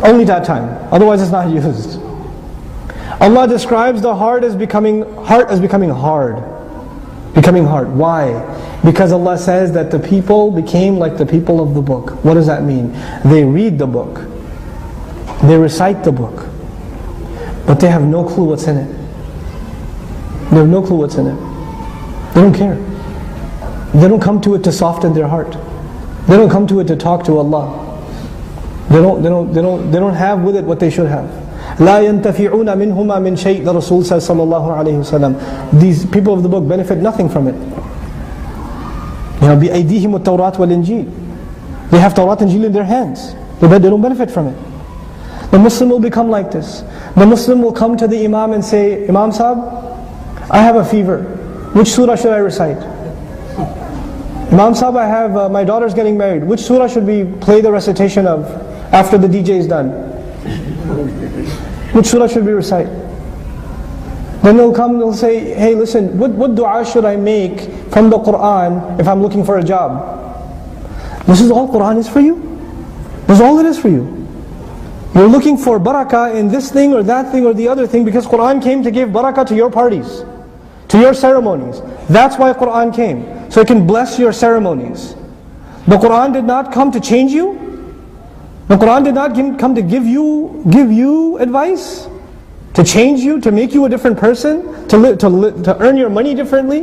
Only that time. Otherwise it's not used. Allah describes the heart as becoming hard. Becoming hard. Why? Because Allah says that the people became like the people of the book. What does that mean? They read the book. They recite the book. But they have no clue what's in it. They have no clue what's in it. They don't care. They don't come to it to soften their heart. They don't come to it to talk to Allah. They don't have with it what they should have. لا ينتفعون منهما من شيء. The Rasul says sallallahu alayhi wasallam. These people of the book benefit nothing from it. بأيديهم التوراة والإنجيل. They have Tawrat and Injil in their hands. They don't benefit from it. The Muslim will become like this. The Muslim will come to the Imam and say, Imam Sahib, I have a fever. Which surah should I recite? Imam Sahib, I have my daughter's getting married. Which surah should we play the recitation of after the DJ is done? Which surah should we recite? Then they'll come, they'll say, hey listen, what dua should I make from the Quran if I'm looking for a job? This is all Quran is for you? This is all it is for you? You're looking for barakah in this thing or that thing or the other thing because Quran came to give barakah to your parties, to your ceremonies. That's why Quran came, so it can bless your ceremonies. The Quran did not come to change you. The Quran did not come to give you advice, to change you, to make you a different person, to earn your money differently.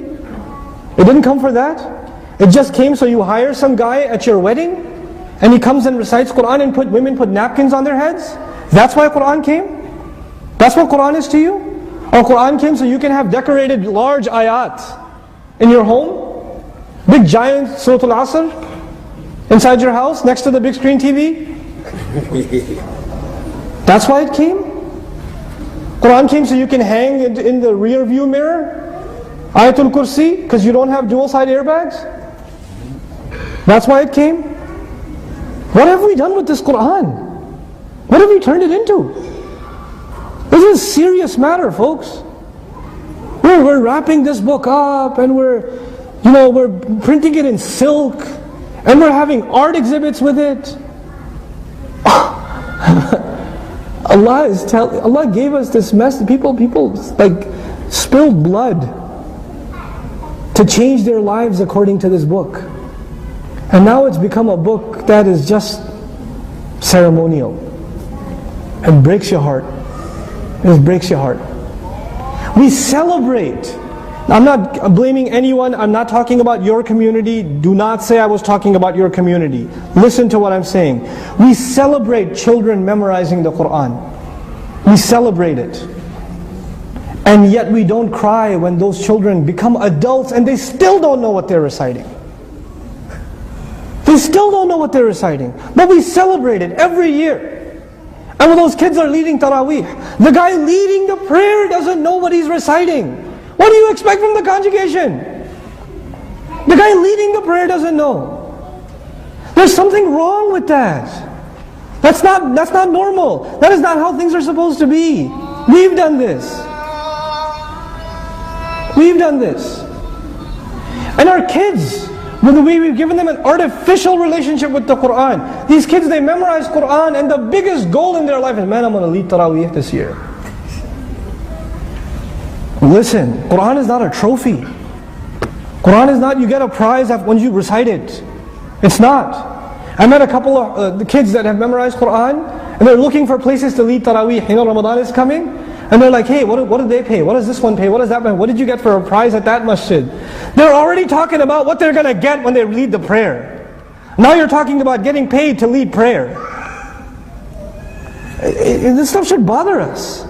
It didn't come for that. It just came so you hire some guy at your wedding, and he comes and recites Quran and women put napkins on their heads. That's why Quran came? That's what Quran is to you? Or Quran came so you can have decorated large ayat in your home? Big giant Surat Al-Asr inside your house next to the big screen TV? That's why it came? Quran came so you can hang in the rear view mirror? Ayatul Kursi, because you don't have dual side airbags? That's why it came? What have we done with this Quran? What have we turned it into? This is a serious matter, folks. We're wrapping this book up and we're printing it in silk and we're having art exhibits with it. Allah gave us this message. People like spilled blood to change their lives according to this book. And now it's become a book that is just ceremonial. It breaks your heart. It just breaks your heart. We celebrate. I'm not blaming anyone. I'm not talking about your community. Do not say I was talking about your community. Listen to what I'm saying. We celebrate children memorizing the Quran. We celebrate it. And yet we don't cry when those children become adults and they still don't know what they're reciting. They still don't know what they're reciting. But we celebrate it every year. And when those kids are leading Taraweeh, the guy leading the prayer doesn't know what he's reciting. What do you expect from the congregation? The guy leading the prayer doesn't know. There's something wrong with that. That's not normal. That is not how things are supposed to be. We've done this. We've done this. And our kids, with the way we've given them an artificial relationship with the Quran. These kids, they memorize Quran and the biggest goal in their life is, man, I'm going to lead Taraweeh this year. Listen, Quran is not a trophy. Quran is not you get a prize when you recite it. It's not. I met a couple of the kids that have memorized Quran and they're looking for places to lead Taraweeh. Ramadan is coming. And they're like, hey, what did they pay? What does this one pay? What does that pay? What did you get for a prize at that masjid? They're already talking about what they're going to get when they lead the prayer. Now you're talking about getting paid to lead prayer. This stuff should bother us.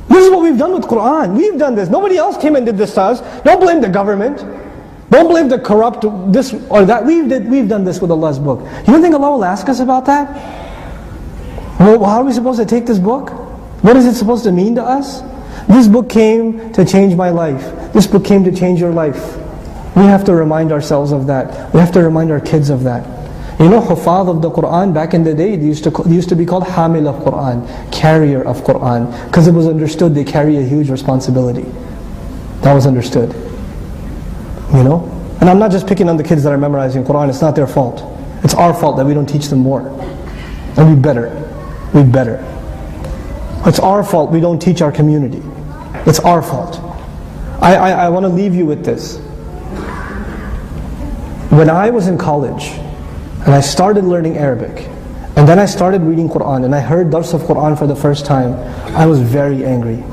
This is what we've done with Quran. We've done this. Nobody else came and did this to us. Don't blame the government. Don't blame the corrupt, this or that. We've done this with Allah's book. You don't think Allah will ask us about that? Well, how are we supposed to take this book? What is it supposed to mean to us? This book came to change my life. This book came to change your life. We have to remind ourselves of that. We have to remind our kids of that. You know, Hufadh of the Quran, back in the day, they used to be called Hamil of Quran, carrier of Quran, because it was understood they carry a huge responsibility. That was understood. You know? And I'm not just picking on the kids that are memorizing Quran, it's not their fault. It's our fault that we don't teach them more. And we better. we better. It's our fault we don't teach our community. It's our fault. I want to leave you with this. When I was in college, and I started learning Arabic, and then I started reading Quran, and I heard dars of Quran for the first time, I was very angry.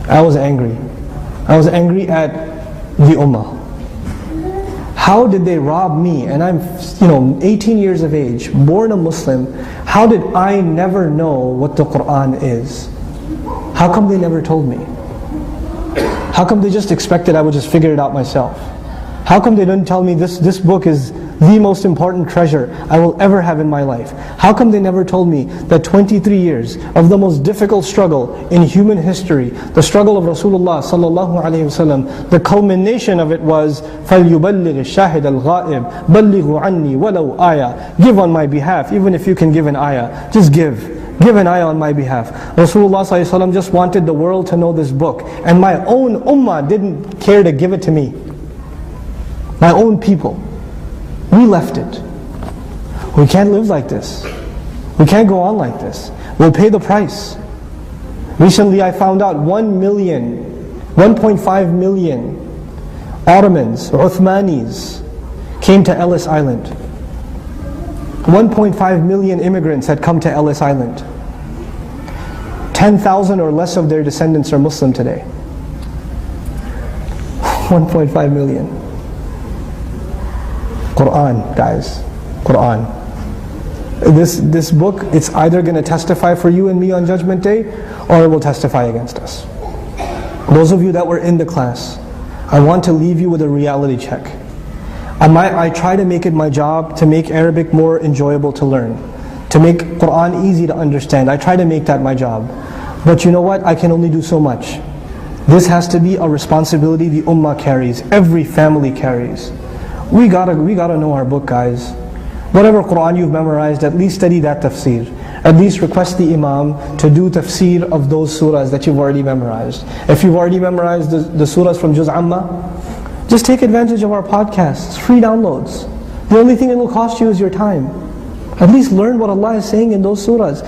I was angry. I was angry at the Ummah. How did they rob me? And I'm 18 years of age, born a Muslim. How did I never know what the Quran is? How come they never told me? How come they just expected I would just figure it out myself? How come they didn't tell me this book is the most important treasure I will ever have in my life? How come they never told me that 23 years of the most difficult struggle in human history, the struggle of Rasulullah sallallahu alaihi wasallam, the culmination of it was فَلْيُبَلِّغِ الشَّاهِدَ الْغَائِبِ بَلِّغُوا عَنِّي وَلَوْ آيَةً. Give on my behalf, even if you can give an ayah, just give. Give an ayah on my behalf. Rasulullah sallallahu alaihi wasallam just wanted the world to know this book, and my own ummah didn't care to give it to me. My own people. We left it. We can't live like this. We can't go on like this. We'll pay the price. Recently I found out 1.5 million Ottomans, or Uthmanis, came to Ellis Island. 1.5 million immigrants had come to Ellis Island. 10,000 or less of their descendants are Muslim today. 1.5 million. Quran, guys. Quran. This book, it's either going to testify for you and me on Judgment Day, or it will testify against us. Those of you that were in the class, I want to leave you with a reality check. I try to make it my job to make Arabic more enjoyable to learn, to make Quran easy to understand. I try to make that my job. But you know what? I can only do so much. This has to be a responsibility the ummah carries, every family carries. We gotta know our book, guys. Whatever Quran you've memorized, at least study that tafsir. At least request the imam to do tafsir of those surahs that you've already memorized. If you've already memorized the surahs from Juz Amma, just take advantage of our podcasts, free downloads. The only thing it will cost you is your time. At least learn what Allah is saying in those surahs.